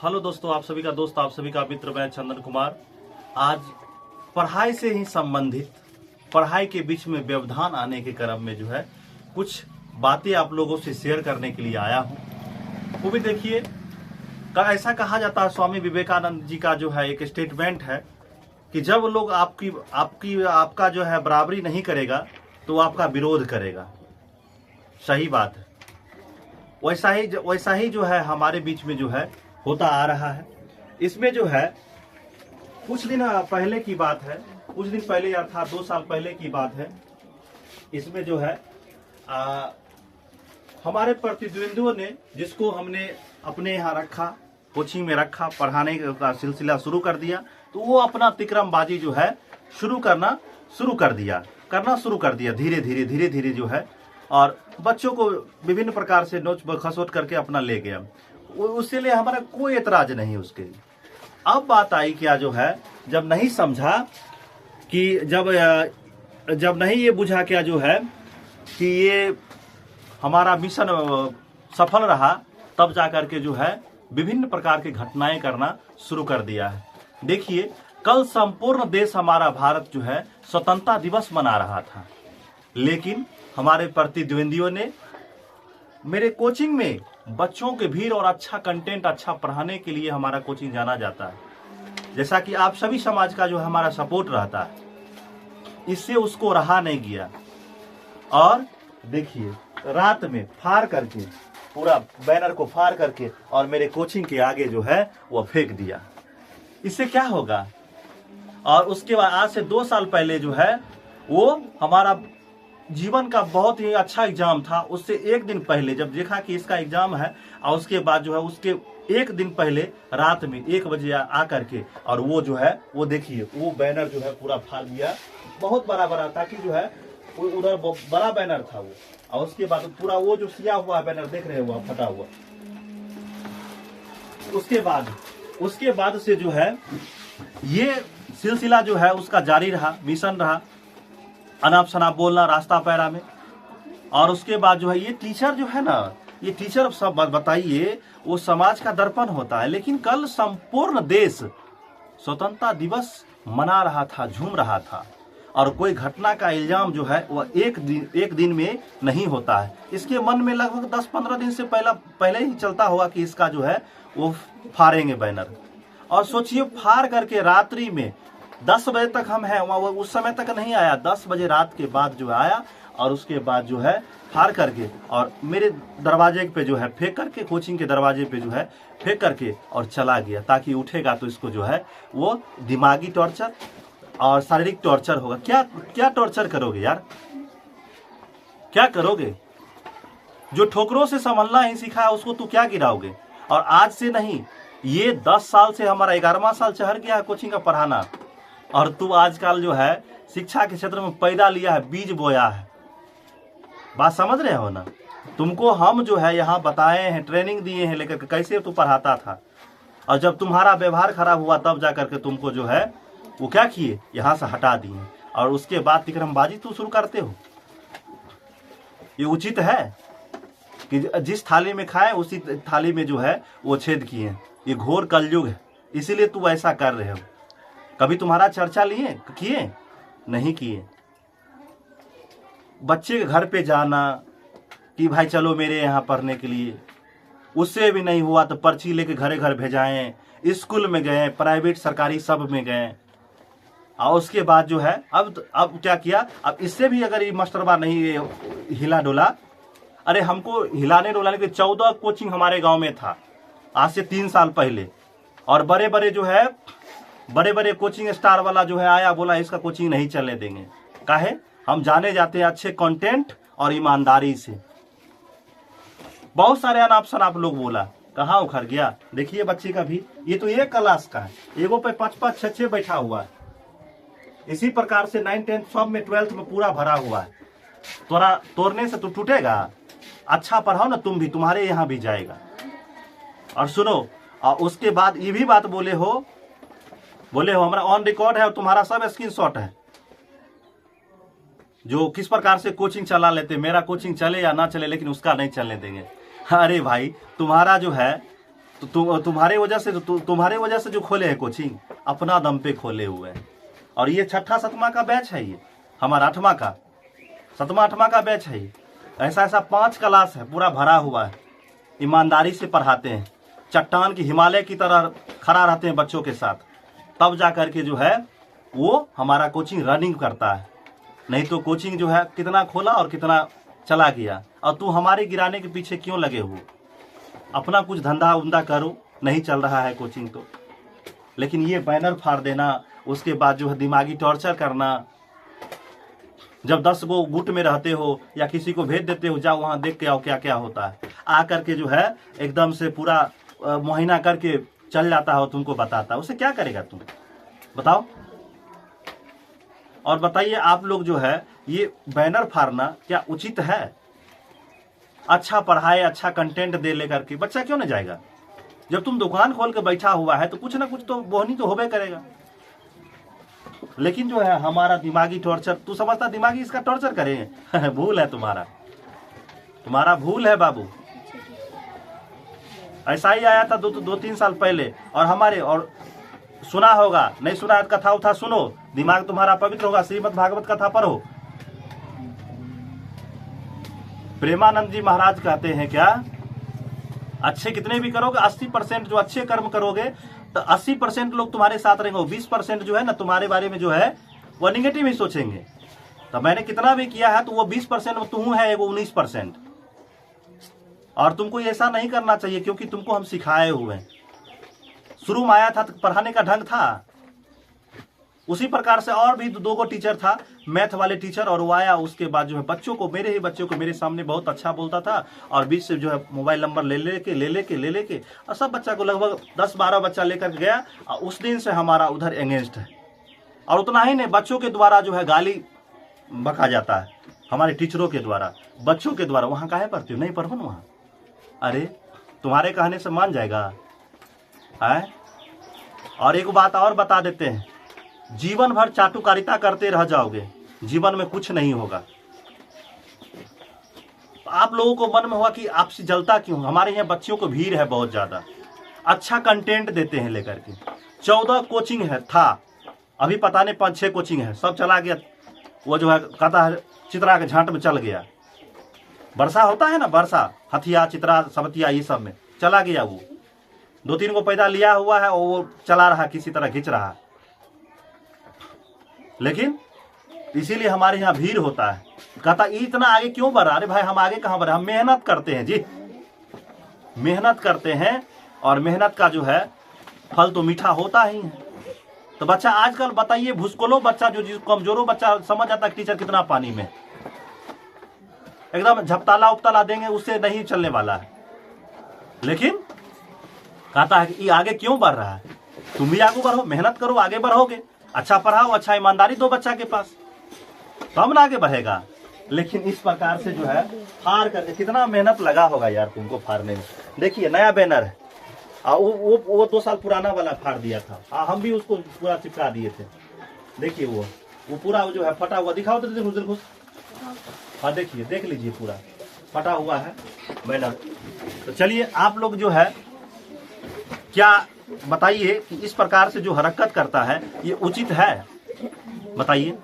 Hello दोस्तों, आप सभी का दोस्त, आप सभी का मित्र, मैं चंदन कुमार। आज पढ़ाई से ही संबंधित, पढ़ाई के बीच में व्यवधान आने के क्रम में कुछ बातें आप लोगों से शेयर करने के लिए आया हूं। वो भी देखिए, ऐसा कहा जाता है, स्वामी विवेकानंद जी का एक स्टेटमेंट है कि जब लोग आपका बराबरी नहीं करेगा तो आपका विरोध करेगा। सही बात है। वैसा ही हमारे बीच में होता आ रहा है। इसमें कुछ दिन पहले की बात है, कुछ दिन पहले अर्थात 2 साल पहले की बात है। इसमें हमारे प्रतिद्वंदियों ने, जिसको हमने अपने यहाँ रखा, कोचिंग में रखा, पढ़ाने का सिलसिला शुरू कर दिया, तो वो अपना तिकरमबाजी करना शुरू कर दिया धीरे धीरे और बच्चों को विभिन्न प्रकार से नोच खसोट करके अपना ले गया। उसके लिए हमारा कोई एतराज नहीं उसके लिए। अब बात आई क्या जब नहीं समझा कि जब नहीं ये बुझा क्या कि ये हमारा मिशन सफल रहा, तब जाकर के विभिन्न प्रकार की घटनाएं करना शुरू कर दिया है। देखिए, कल संपूर्ण देश हमारा भारत स्वतंत्रता दिवस मना रहा था, लेकिन हमारे प्रतिद्वंदियों ने मेरे कोचिंग में बच्चों के भीड़ और अच्छा कंटेंट, अच्छा पढ़ाने के लिए हमारा कोचिंग जाना जाता है, जैसा कि आप सभी समाज का हमारा सपोर्ट रहता है, इससे उसको रहा नहीं गया। और देखिए, रात में फाड़ करके, पूरा बैनर को फाड़ करके और मेरे कोचिंग के आगे वो फेंक दिया। इससे क्या होगा? और उसके बाद आज से 2 साल पहले वो हमारा जीवन का बहुत ही अच्छा एग्जाम था। उससे 1 दिन पहले जब देखा कि इसका एग्जाम है, और उसके बाद उसके 1 दिन पहले रात में 1 बजे आकर के, और वो देखिए, वो बैनर पूरा फाड़ दिया, बहुत बड़ा ताकि उधर बड़ा बैनर था वो। और उसके बाद पूरा वो सिया हुआ बैनर देख रहे हो, फटा हुआ। उसके बाद से ये सिलसिला उसका जारी रहा, मिशन रहा, अनाप शनाप बोलना रास्ता पैरा में। और उसके बाद ये टीचर ये टीचर सब बताइए, वो समाज का दर्पण होता है। लेकिन कल संपूर्ण देश स्वतंत्रता दिवस मना रहा था, झूम रहा था, और कोई घटना का इल्जाम वो एक दिन में नहीं होता है। इसके मन में लगभग 10-15 दिन से पहले ही चलता होगा कि इसका वो फाड़ेंगे बैनर। और सोचिए, फाड़ करके रात्रि में 10 बजे तक हम हैं वहाँ, उस समय तक नहीं आया, 10 बजे रात के बाद आया। और उसके बाद फाड़ करके और मेरे दरवाजे पे फेंक करके, कोचिंग के दरवाजे पे फेंक करके और चला गया, ताकि उठेगा तो इसको वो दिमागी टॉर्चर और शारीरिक टॉर्चर होगा। क्या टॉर्चर करोगे यार? क्या करोगे? जो ठोकरों से संभलना ही सीखा है, उसको तू क्या गिराओगे? और आज से नहीं, ये 10 साल से हमारा 11वां साल चढ़ गया है कोचिंग का पढ़ाना। और तू आजकल शिक्षा के क्षेत्र में पैदा लिया है, बीज बोया है। बात समझ रहे हो ना? तुमको हम यहाँ बताए हैं, ट्रेनिंग दिए हैं लेकर कैसे तू पढ़ाता था। और जब तुम्हारा व्यवहार खराब हुआ, तब जाकर के तुमको वो क्या किए, यहाँ से हटा दिए। और उसके बाद तिकरमबाजी तू शुरू करते हो। ये उचित है कि जिस थाली में खाए उसी थाली में वो छेद किए? ये घोर कलयुग है, इसीलिए तू ऐसा कर रहे हो। कभी तुम्हारा चर्चा किए? नहीं किए। बच्चे के घर पे जाना कि भाई चलो मेरे यहाँ पढ़ने के लिए, उससे भी नहीं हुआ तो पर्ची लेके घरे घर भेजाएं। स्कूल में गए, प्राइवेट सरकारी सब में गए। और उसके बाद अब क्या किया? अब इससे भी अगर ये मास्टरबा नहीं हिला डोला, अरे हमको हिलाने डोलाने के 14 कोचिंग हमारे गांव में था आज से 3 साल पहले। और बड़े बड़े कोचिंग स्टार वाला आया, बोला इसका कोचिंग नहीं चलने देंगे। काहे? हम जाने जाते हैं अच्छे कंटेंट और ईमानदारी से। बहुत सारे अनाप शनाप लोग बोला, कहाँ उखड़ गया? देखिए बच्चे का भी, ये तो एक क्लास का है, एगो पे 5-5, 6-6 बैठा हुआ है। इसी प्रकार से 9th 10th सब में, 12th में पूरा भरा हुआ है। तोड़ने से तो टूटेगा। अच्छा पढ़ाओ ना तुम भी, तुम्हारे यहाँ भी जाएगा। और सुनो, और उसके बाद ये भी बात बोले हो हमारा ऑन रिकॉर्ड है और तुम्हारा सब स्क्रीनशॉट है, जो किस प्रकार से कोचिंग चला लेते। मेरा कोचिंग चले या ना चले, लेकिन उसका नहीं चलने देंगे। अरे भाई, तुम्हारा तुम्हारे वजह से जो खोले हैं कोचिंग, अपना दम पे खोले हुए हैं। और ये 6ठा 7वां का बैच है, ये हमारा 8वां का 7वां 8वां का बैच है। ये ऐसा 5 क्लास है, पूरा भरा हुआ है। ईमानदारी से पढ़ाते हैं, चट्टान की हिमालय की तरह खड़ा रहते हैं बच्चों के साथ, तब जा करके जो है वो हमारा कोचिंग रनिंग करता है। नहीं तो कोचिंग जो है कितना खोला और कितना चला गया। और तू हमारे गिराने के पीछे क्यों लगे हो? अपना कुछ धंधा उंधा करो, नहीं चल रहा है कोचिंग तो। लेकिन ये बैनर फाड़ देना, उसके बाद जो है दिमागी टॉर्चर करना। जब 10 गो गुट में रहते हो या किसी को भेज देते हो, जाओ वहां देख के आओ क्या क्या होता है, आ करके जो है एकदम से पूरा मुआयना करके चल जाता है, तुमको बताता है। उसे क्या करेगा तुम बताओ? और बताइए आप लोग जो है ये बैनर फाड़ना क्या उचित है? अच्छा पढ़ाए, अच्छा कंटेंट दे लेकर के बच्चा क्यों नहीं जाएगा? जब तुम दुकान खोल के बैठा हुआ है तो कुछ ना कुछ तो बोहनी तो होबे करेगा। लेकिन जो है हमारा दिमागी टॉर्चर, तू समझता दिमागी इसका टॉर्चर करेंगे? भूल है तुम्हारा भूल है बाबू। ऐसा ही आया था 2-3 साल पहले, और सुना होगा, नहीं सुना है कथा उथा सुनो, दिमाग तुम्हारा पवित्र होगा। श्रीमद् भागवत कथा पढ़ो। प्रेमानंद जी महाराज कहते हैं क्या, अच्छे कितने भी करोगे, 80% जो अच्छे कर्म करोगे तो 80% लोग तुम्हारे साथ रहेंगे। 20% जो है ना तुम्हारे बारे में जो है वो निगेटिव ही सोचेंगे। तो मैंने कितना भी किया है तो वो 20% में तू है, वो 19%। और तुमको ऐसा नहीं करना चाहिए, क्योंकि तुमको हम सिखाए हुए हैं। शुरू में आया था तो पढ़ाने का ढंग था, उसी प्रकार से और भी 2 गो टीचर था, मैथ वाले टीचर, और वो आया उसके बाद जो है बच्चों को, मेरे ही बच्चों को मेरे सामने बहुत अच्छा बोलता था। और बीच से जो है मोबाइल नंबर ले लेके और सब बच्चा को लगभग 10-12 बच्चा लेकर गया। और उस दिन से हमारा उधर एंगेंस्ट है। और उतना ही नहीं, बच्चों के द्वारा जो है गाली बका जाता है, हमारे टीचरों के द्वारा, बच्चों के द्वारा। वहाँ काहे पढ़ते हो? नहीं पढ़ो ना वहाँ। अरे तुम्हारे कहने से मान जाएगा है? और एक बात और बता देते हैं, जीवन भर चाटुकारिता करते रह जाओगे, जीवन में कुछ नहीं होगा। आप लोगों को मन में हुआ कि आपसे जलता क्यों? हमारे यहाँ बच्चों को भीड़ है बहुत ज्यादा, अच्छा कंटेंट देते हैं लेकर के। 14 कोचिंग है था, अभी पता नहीं 5-6 कोचिंग है, सब चला गया। वो जो है कहता है चित्रा के झांट में चल गया। वर्षा होता है ना, वर्षा, हथिया, चित्रा, सबतिया, ये सब में चला गया। वो 2-3 को पैदा लिया हुआ है और वो चला रहा, किसी तरह खींच रहा। लेकिन इसीलिए हमारे यहाँ भीड़ होता है। कहता इतना आगे क्यों बढ़ा? अरे भाई हम आगे कहाँ बढ़े, हम मेहनत करते हैं जी, मेहनत करते हैं। और मेहनत का जो है फल तो मीठा होता ही है। तो बच्चा आजकल बताइए, भूसकोलो बच्चा, जो कमजोरों बच्चा समझ आता है टीचर कितना पानी में, एकदम झपताला उपताला देंगे, उससे नहीं चलने वाला है। लेकिन कहता है कि ये आगे क्यों बढ़ रहा है? तुम भी आगे बढ़ो, मेहनत करो, आगे बढ़ोगे। अच्छा पढ़ाओ, अच्छा ईमानदारी दो बच्चा के पास, तब ना आगे बढ़ेगा। लेकिन इस प्रकार से जो है फाड़ करके, कितना मेहनत लगा होगा यार तुमको फाड़ने में। देखिए नया बैनर है, वो 2 साल पुराना वाला फाड़ दिया था। हम भी उसको पूरा चिपका दिए थे। देखिए वो पूरा जो है फटा हुआ, दिखाओ तो दिलखुश। हाँ देखिए, देख लीजिए, पूरा फटा हुआ है बैनर। तो चलिए आप लोग जो है क्या बताइए कि इस प्रकार से जो हरकत करता है ये उचित है? बताइए।